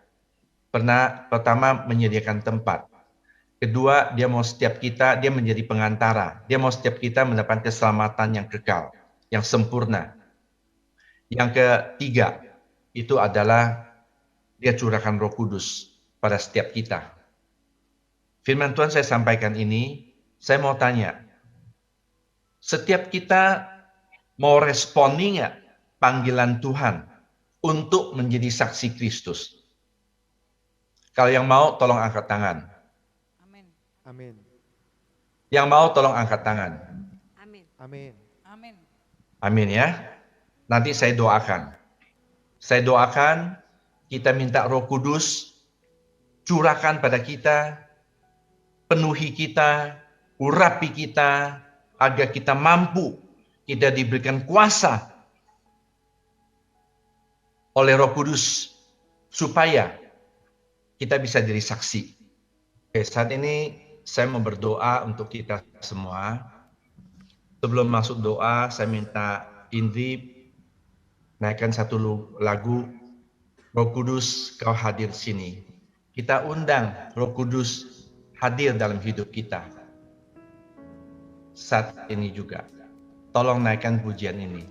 [SPEAKER 1] Pertama, menyediakan tempat. Kedua, dia mau setiap kita, dia menjadi pengantara. Dia mau setiap kita mendapatkan keselamatan yang kekal, yang sempurna. Yang ketiga, itu adalah dia curahkan Roh Kudus pada setiap kita. Firman Tuhan saya sampaikan ini, saya mau tanya, setiap kita mau responi nggak panggilan Tuhan untuk menjadi saksi Kristus? Kalau yang mau, tolong angkat tangan.
[SPEAKER 2] Amin.
[SPEAKER 3] Amin.
[SPEAKER 1] Yang mau, tolong angkat tangan.
[SPEAKER 2] Amin.
[SPEAKER 3] Amin.
[SPEAKER 2] Amin.
[SPEAKER 1] Amin ya. Nanti saya doakan. Saya doakan, kita minta Roh Kudus, curahkan pada kita, penuhi kita, urapi kita, agar kita mampu, kita diberikan kuasa oleh Roh Kudus, supaya kita bisa jadi saksi. Oke, saat ini saya mau berdoa untuk kita semua. Sebelum masuk doa, saya minta Indri naikkan satu lagu, Roh Kudus kau hadir sini. Kita undang Roh Kudus hadir dalam hidup kita. Saat ini juga. Tolong naikkan pujian ini.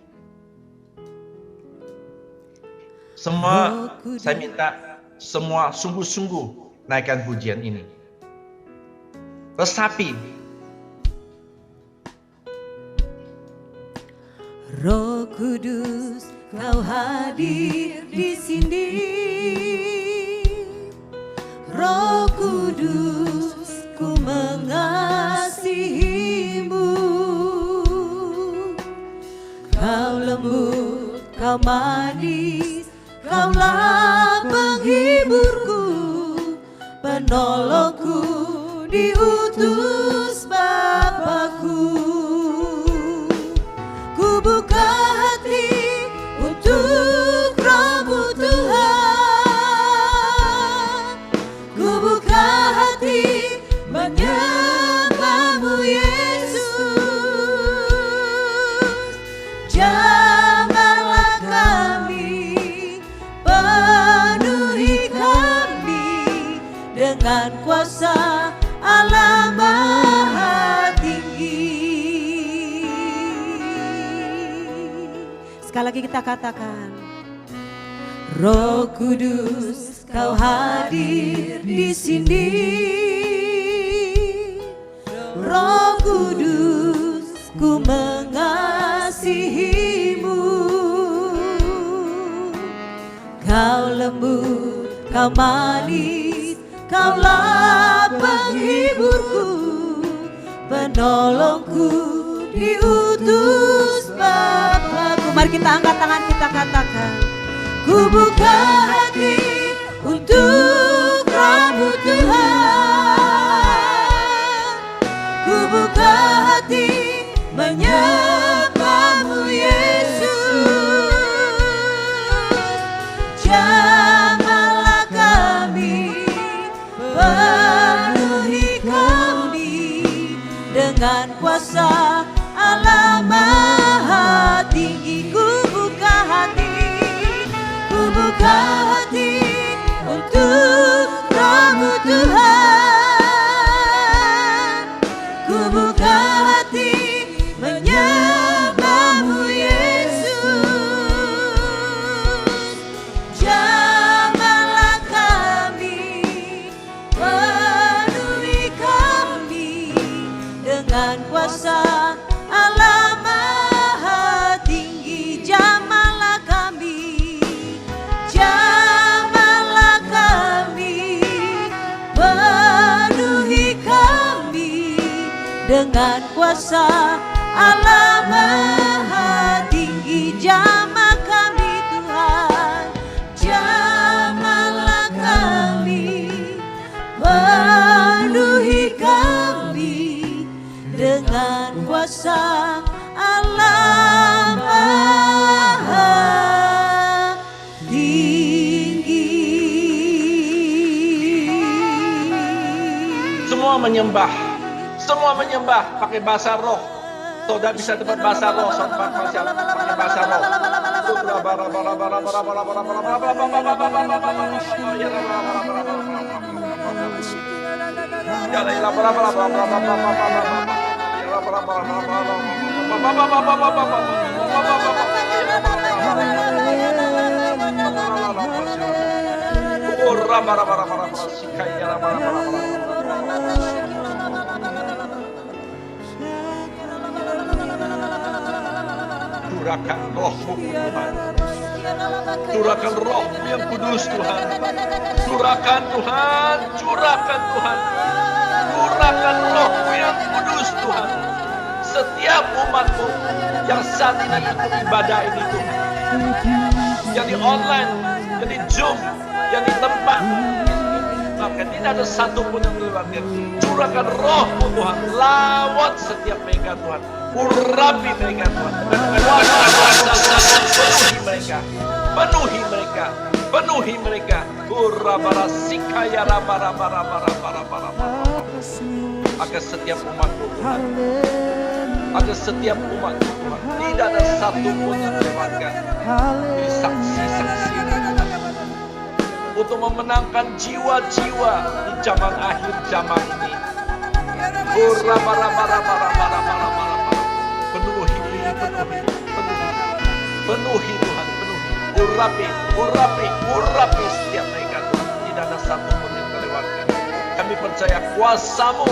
[SPEAKER 1] Semua, saya minta semua sungguh-sungguh naikkan pujian ini. Resapi.
[SPEAKER 2] Roh Kudus, kau hadir di sini. Roh Kudus, ku mengasihimu. Kau lembut, kau manis, kaulah penghiburku, penolongku, diutus Bapakku. Ku buka hati untuk Roh-Mu Tuhan. Ku buka hati menyembah-Mu Yesus. Jamahlah kami, penuhi kami dengan kuasa Allah Maha Tinggi. Sekali lagi kita katakan, Roh Kudus, kau hadir di sini. Roh Kudus, ku mengasihimu. Kau lembut, kau manis, kaulah penghiburku, penolongku, diutus Bapakku. Mari kita angkat tangan, kita katakan, ku buka hati untuk Roh-Mu Tuhan. Ku buka hati menyembah-Mu Yesus. Jamahlah kami, penuhi kami dengan kuasa Allah Maha Tinggi. Ku buka hati untuk Roh-Mu Tuhan. Ku buka hati menyembah-Mu Yesus. Jamahlah kami, penuhi kami kuasa Allah Maha Tinggi. Jamahlah kami, jamahlah kami, penuhi kami dengan kuasa Allah Maha Tinggi. Jamah kami Tuhan, jamahlah kami, penuhi kami dengan kuasa Allah Maha Tinggi.
[SPEAKER 1] Semua menyembah pakai bahasa roh. Saudara bisa dapat bahasa roh, saudara pakai bahasa roh. Curahkan roh-Mu Tuhan. Curahkan roh-Mu yang kudus Tuhan. Curahkan Tuhan. Curahkan Tuhan. Curahkan roh-Mu yang kudus Tuhan. Setiap umat-Mu yang saat ini ikut ibadah ini Tuhan. Yang di online, yang di Zoom, yang di tempat. Maka tidak ada satupun yang melewatkan. Curahkan roh-Mu Tuhan. Lawat setiap mereka Tuhan. Urapi mereka Tuhan. Penuhi mereka. Penuhi mereka. Penuhi mereka. Urabarasika ya rabarabarabarabarabarabara. Agar setiap umat-Mu Tuhan. Agar setiap umat-Mu Tuhan. Tidak ada satupun yang melewatkan. Jadi saksi-saksi untuk memenangkan jiwa-jiwa di zaman akhir zaman ini. Penuhi Tuhan, penuhi. Urapi setiap mereka Tuhan. Tidak ada satupun yang terlewatkan. Kami percaya kuasa-Mu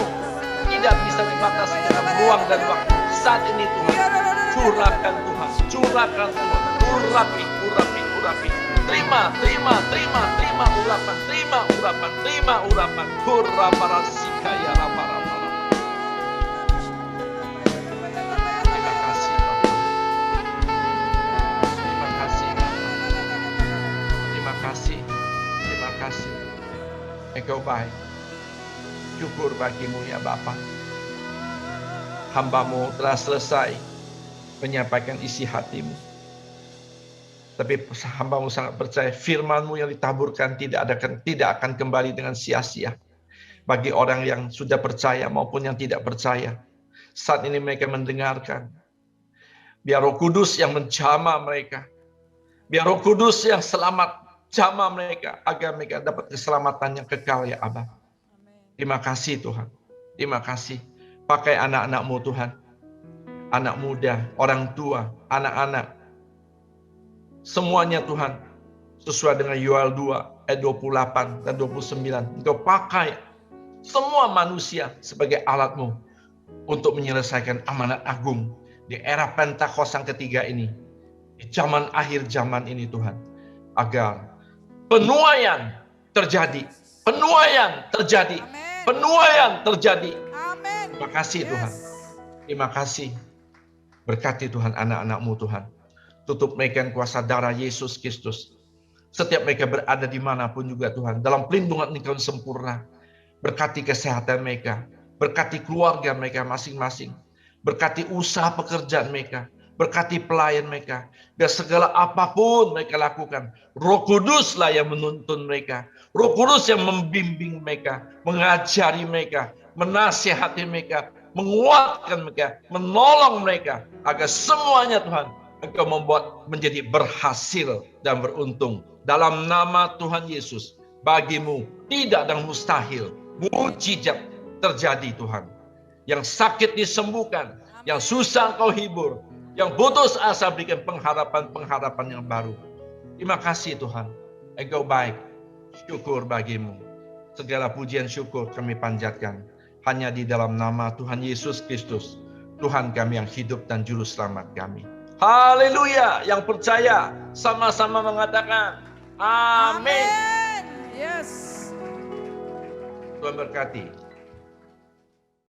[SPEAKER 1] tidak bisa dibatasi dengan ruang dan waktu. Saat ini Tuhan, curahkan Tuhan, curahkan Tuhan. Urapi. Terima urapan, terima urapan. Hurrabarasika ya rabarabara. Terima kasih Bapak. Terima kasih Bapak. Terima kasih. Engkau baik. Syukur bagi-Mu ya Bapa. Hamba-Mu telah selesai menyampaikan isi hati-Mu. Tapi hamba-Mu sangat percaya firman-Mu yang ditaburkan tidak akan kembali dengan sia-sia. Bagi orang yang sudah percaya maupun yang tidak percaya. Saat ini mereka mendengarkan. Biar Roh Kudus yang menjamah mereka. Biar Roh Kudus yang selamat jamah mereka. Agar mereka dapat keselamatan yang kekal ya Abba. Terima kasih Tuhan. Terima kasih. Pakai anak-anak-Mu Tuhan. Anak muda, orang tua, anak-anak. Semuanya Tuhan, sesuai dengan Yoel 2 ayat 28 dan 29. Engkau pakai semua manusia sebagai alat-Mu untuk menyelesaikan amanat agung di era Pentakos yang ketiga ini. Di zaman akhir zaman ini Tuhan. Agar penuaian terjadi. Penuaian terjadi. Penuaian terjadi. Terima kasih Tuhan. Terima kasih. Berkati Tuhan anak-anak-Mu Tuhan. Tutup mereka yang kuasa darah Yesus Kristus. Setiap mereka berada dimanapun juga Tuhan. Dalam pelindungan Engkau sempurna. Berkati kesehatan mereka. Berkati keluarga mereka masing-masing. Berkati usaha pekerjaan mereka. Berkati pelayan mereka. Dan segala apapun mereka lakukan. Roh Kuduslah yang menuntun mereka. Roh Kudus yang membimbing mereka. Mengajari mereka. Menasihati mereka. Menguatkan mereka. Menolong mereka. Agar semuanya Tuhan. Engkau membuat menjadi berhasil dan beruntung. Dalam nama Tuhan Yesus. Bagi-Mu tidak ada mustahil. Mujizat terjadi Tuhan. Yang sakit disembuhkan. Yang susah Engkau hibur. Yang putus asa berikan pengharapan-pengharapan yang baru. Terima kasih Tuhan. Engkau baik. Syukur bagi-Mu. Segala pujian syukur kami panjatkan. Hanya di dalam nama Tuhan Yesus Kristus. Tuhan kami yang hidup dan juru selamat kami.
[SPEAKER 3] Haleluya. Yang percaya sama-sama mengatakan amin.
[SPEAKER 2] Yes.
[SPEAKER 1] Tuhan berkati.